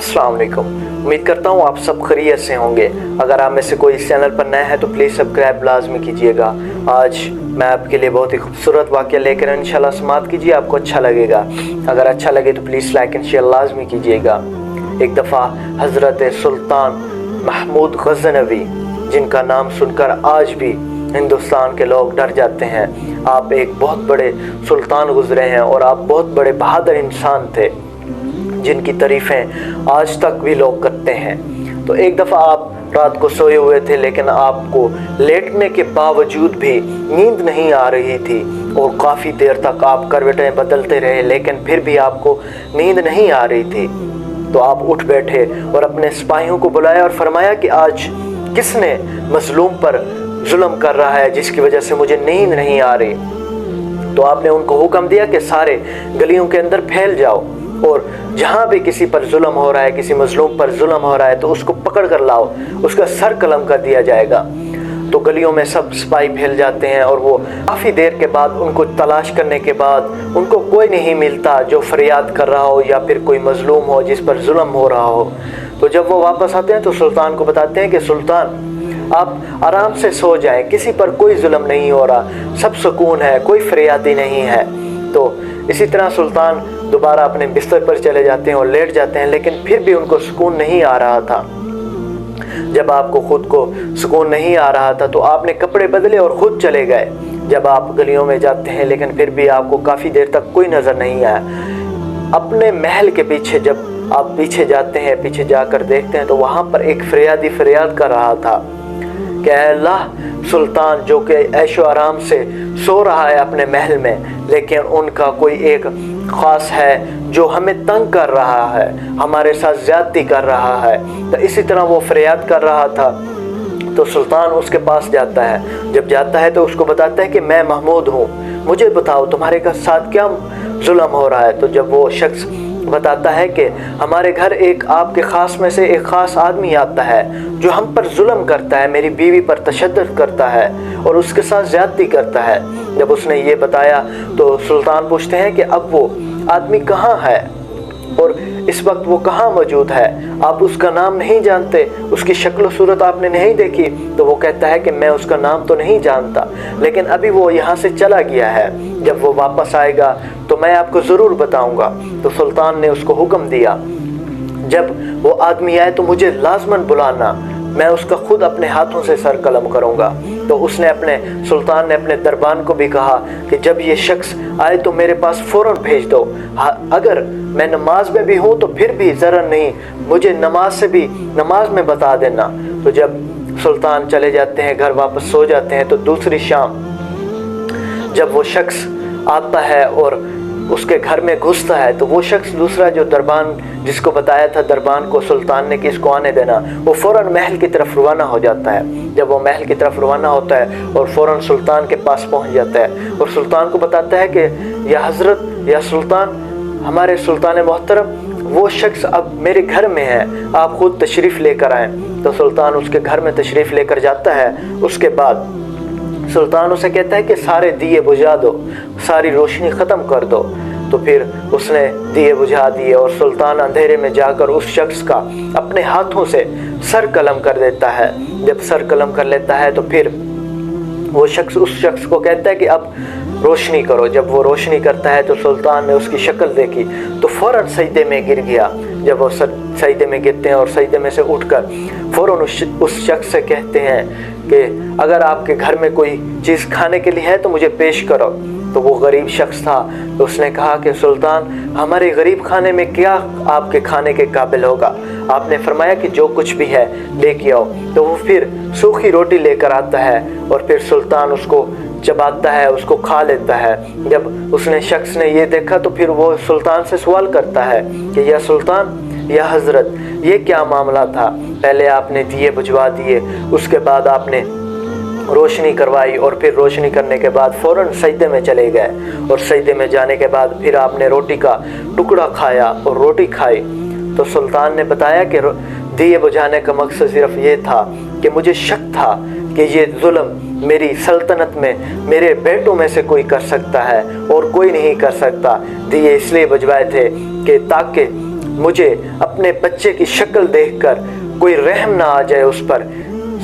अस्सलाम वालेकुम। उम्मीद करता हूँ आप सब खैरियत से होंगे। अगर आप में से कोई इस चैनल पर नया है तो प्लीज़ सब्सक्राइब लाजमी कीजिएगा। आज मैं आपके लिए बहुत ही खूबसूरत वाक़या लेकर इंशाल्लाह समाअत कीजिए, आपको अच्छा लगेगा। अगर अच्छा लगे तो प्लीज़ लाइक एंड शेयर लाजमी कीजिएगा। एक दफ़ा हज़रत सुल्तान महमूद गज़नवी, जिनका नाम सुनकर आज भी हिंदुस्तान के लोग डर जाते हैं, आप एक बहुत बड़े सुल्तान गुज़रे हैं और आप बहुत बड़े बहादुर इंसान थे जिनकी तारीफ़ें आज तक भी लोग करते हैं। तो एक दफ़ा आप रात को सोए हुए थे, लेकिन आपको लेटने के बावजूद भी नींद नहीं आ रही थी और काफ़ी देर तक आप करवटें बदलते रहे, लेकिन फिर भी आपको नींद नहीं आ रही थी। तो आप उठ बैठे और अपने सिपाहियों को बुलाया और फरमाया कि आज किसने मज़लूम पर जुल्म कर रहा है जिसकी वजह से मुझे नींद नहीं आ रही। तो आपने उनको हुक्म दिया कि सारे गलियों के अंदर फैल जाओ और जहाँ भी किसी पर जुल्म हो रहा है, किसी मजलूम पर जुल्म हो रहा है, तो उसको पकड़ कर लाओ, उसका सर कलम कर दिया जाएगा। तो गलियों में सब सिपाही फैल जाते हैं और वो काफ़ी देर के बाद उनको तलाश करने के बाद उनको कोई नहीं मिलता जो फरियाद कर रहा हो या फिर कोई मजलूम हो जिस पर जुल्म हो रहा हो। तो जब वो वापस आते हैं तो सुल्तान को बताते हैं कि सुल्तान, आप आराम से सो जाएं, किसी पर कोई जुल्म नहीं हो रहा, सब सुकून है, कोई फरियादी नहीं है। तो इसी तरह सुल्तान दोबारा अपने बिस्तर पर चले जाते हैं और लेट जाते हैं, लेकिन फिर भी उनको सुकून नहीं आ रहा था। जब आपको खुद को सुकून नहीं आ रहा था तो आपने कपड़े बदले और खुद चले गए। जब आप गलियों में जाते हैं लेकिन फिर भी आपको काफ़ी देर तक कोई नज़र नहीं आया। अपने महल के पीछे जब आप पीछे जाते हैं, पीछे जाकर देखते हैं तो वहाँ पर एक फरियादी फरियाद कर रहा था कि अल्लाह, सुल्तान जो कि ऐशो आराम से सो रहा है अपने महल में, लेकिन उनका कोई एक ख़ास है जो हमें तंग कर रहा है, हमारे साथ ज़्यादती कर रहा है। तो इसी तरह वो फरियाद कर रहा था। तो सुल्तान उसके पास जाता है। जब जाता है तो उसको बताता है कि मैं महमूद हूँ, मुझे बताओ तुम्हारे साथ क्या जुल्म हो रहा है। तो जब वो शख्स बताता है कि हमारे घर एक आपके ख़ास में से एक ख़ास आदमी आता है जो हम पर जुल्म करता है, मेरी बीवी पर तशद्दुद करता है और उसके साथ ज़्यादती करता है। जब उसने ये बताया तो सुल्तान पूछते हैं कि अब वो आदमी कहाँ है और इस वक्त वो कहाँ मौजूद है, आप उसका नाम नहीं जानते, उसकी शक्ल सूरत आपने नहीं देखी। तो वो कहता है कि मैं उसका नाम तो नहीं जानता, लेकिन अभी वो यहाँ से चला गया है, जब वो वापस आएगा तो मैं आपको ज़रूर बताऊँगा। तो सुल्तान ने उसको हुक्म दिया, जब वो आदमी आए तो मुझे लाजमन बुलाना, मैं उसका खुद अपने हाथों से सर कलम करूँगा। तो सुल्तान ने अपने दरबान को भी कहा कि जब ये शख्स आए तो मेरे पास फ़ौरन भेज दो। अगर मैं नमाज में भी हूँ तो फिर भी ज़रा नहीं, मुझे नमाज में बता देना। तो जब सुल्तान चले जाते हैं, घर वापस सो जाते हैं, तो दूसरी शाम जब वो शख्स आता है और उसके घर में घुसता है तो वो शख्स दूसरा जो दरबान जिसको बताया था दरबान को सुल्तान ने कि इसको आने देना, वो फ़ौरन महल की तरफ रवाना हो जाता है। जब वो महल की तरफ रवाना होता है और फ़ौरन सुल्तान के पास पहुंच जाता है और सुल्तान को बताता है कि या हज़रत, या सुल्तान, हमारे सुल्तान मोहतरम, वो शख्स अब मेरे घर में है, आप ख़ुद तशरीफ़ लेकर आएँ। तो सुल्तान उसके घर में तशरीफ़ लेकर जाता है। उसके बाद सुल्तान उसे कहता है कि सारे दिए बुझा दो, सारी रोशनी ख़त्म कर दो। तो फिर उसने दिए बुझा दिए और सुल्तान अंधेरे में जाकर उस शख्स का अपने हाथों से सर कलम कर देता है। जब सर कलम कर लेता है तो फिर वो शख्स उस शख्स को कहता है कि अब रोशनी करो। जब वो रोशनी करता है तो सुल्तान ने उसकी शक्ल देखी तो फ़ौरन सजदे में गिर गया। जब वो सजदे में गिरते हैं और सजदे में से उठकर फ़ौरन उस शख्स से कहते हैं कि अगर आपके घर में कोई चीज़ खाने के लिए है तो मुझे पेश करो। तो वो गरीब शख्स था, तो उसने कहा कि सुल्तान, हमारे गरीब खाने में क्या आपके खाने के काबिल होगा, आपने फरमाया कि जो कुछ भी है लेके आओ। तो वो फिर सूखी रोटी लेकर आता है और फिर सुल्तान उसको चबाता है, उसको खा लेता है। जब उसने शख्स ने ये देखा तो फिर वो सुल्तान से सवाल करता है कि या सुल्तान, या हज़रत, ये क्या मामला था, पहले आपने दिए बुझवा दिए, उसके बाद आपने रोशनी करवाई और फिर रोशनी करने के बाद फ़ौरन सजदे में चले गए और सजदे में जाने के बाद फिर आपने रोटी का टुकड़ा खाया और रोटी खाई। तो सुल्तान ने बताया कि दिए बुझाने का मकसद सिर्फ ये था कि मुझे शक था कि ये जुल्म मेरी सल्तनत में मेरे बेटों में से कोई कर सकता है और कोई नहीं कर सकता। दिए इसलिए बुझवाए थे कि ताकि مجھے اپنے بچے کی شکل دیکھ کر کوئی رحم نہ آ جائے اس پر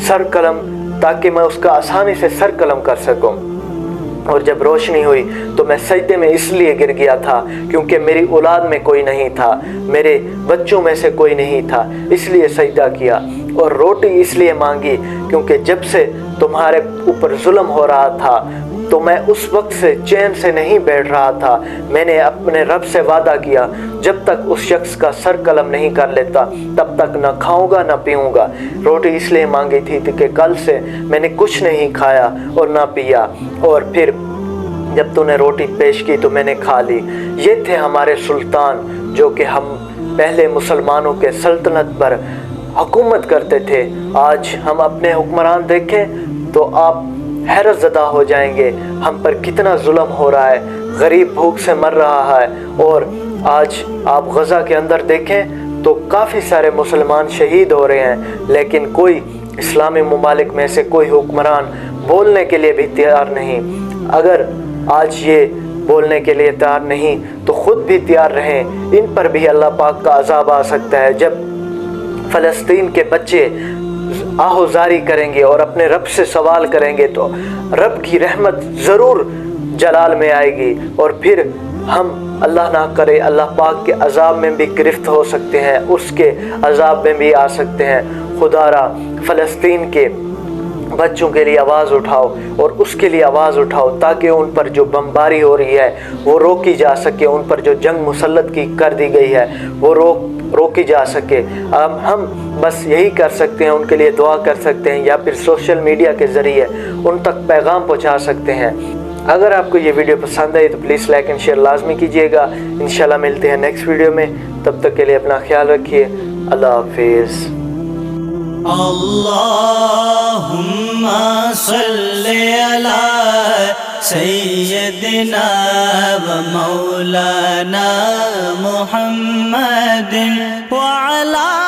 سر قلم، تاکہ میں اس کا آسانی سے سر قلم کر سکوں۔ اور جب روشنی ہوئی تو میں سجدے میں اس لیے گر گیا تھا کیونکہ میری اولاد میں کوئی نہیں تھا، میرے بچوں میں سے کوئی نہیں تھا، اس لیے سجدہ کیا۔ اور روٹی اس لیے مانگی کیونکہ جب سے تمہارے اوپر ظلم ہو رہا تھا تو میں اس وقت سے چین سے نہیں بیٹھ رہا تھا۔ میں نے اپنے رب سے وعدہ کیا جب تک اس شخص کا سر قلم نہیں کر لیتا تب تک نہ کھاؤں گا نہ پیوں گا۔ روٹی اس لیے مانگی تھی کہ کل سے میں نے کچھ نہیں کھایا اور نہ پیا، اور پھر جب تو نے روٹی پیش کی تو میں نے کھا لی۔ یہ تھے ہمارے سلطان جو کہ ہم پہلے مسلمانوں کے سلطنت پر حکومت کرتے تھے۔ آج ہم اپنے حکمران دیکھیں تو آپ حیرت زدہ ہو جائیں گے ہم پر کتنا ظلم ہو رہا ہے، غریب بھوک سے مر رہا ہے۔ اور آج آپ غزہ کے اندر دیکھیں تو کافی سارے مسلمان شہید ہو رہے ہیں، لیکن کوئی اسلامی ممالک میں سے کوئی حکمران بولنے کے لیے بھی تیار نہیں۔ اگر آج یہ بولنے کے لیے تیار نہیں تو خود بھی تیار رہیں، ان پر بھی اللہ پاک کا عذاب آ سکتا ہے۔ جب فلسطین کے بچے آہوزاری کریں گے اور اپنے رب سے سوال کریں گے تو رب کی رحمت ضرور جلال میں آئے گی، اور پھر ہم اللہ نہ کرے اللہ پاک کے عذاب میں بھی گرفت ہو سکتے ہیں، اس کے عذاب میں بھی آ سکتے ہیں۔ خدا را فلسطین کے بچوں کے لیے آواز اٹھاؤ اور اس کے لیے آواز اٹھاؤ تاکہ ان پر جو بمباری ہو رہی ہے وہ روکی جا سکے، ان پر جو جنگ مسلط کی کر دی گئی ہے وہ روکی جا سکے۔ ہم بس یہی کر سکتے ہیں، ان کے لیے دعا کر سکتے ہیں یا پھر سوشل میڈیا کے ذریعے ان تک پیغام پہنچا سکتے ہیں۔ اگر آپ کو یہ ویڈیو پسند آئی تو پلیز لائک اینڈ شیئر لازمی کیجیے گا۔ انشاءاللہ ملتے ہیں نیکسٹ ویڈیو میں، تب تک کے لیے اپنا خیال رکھیے۔ اللہ حافظ۔ اللہم صلی علی سیدنا و مولانا محمد وعلی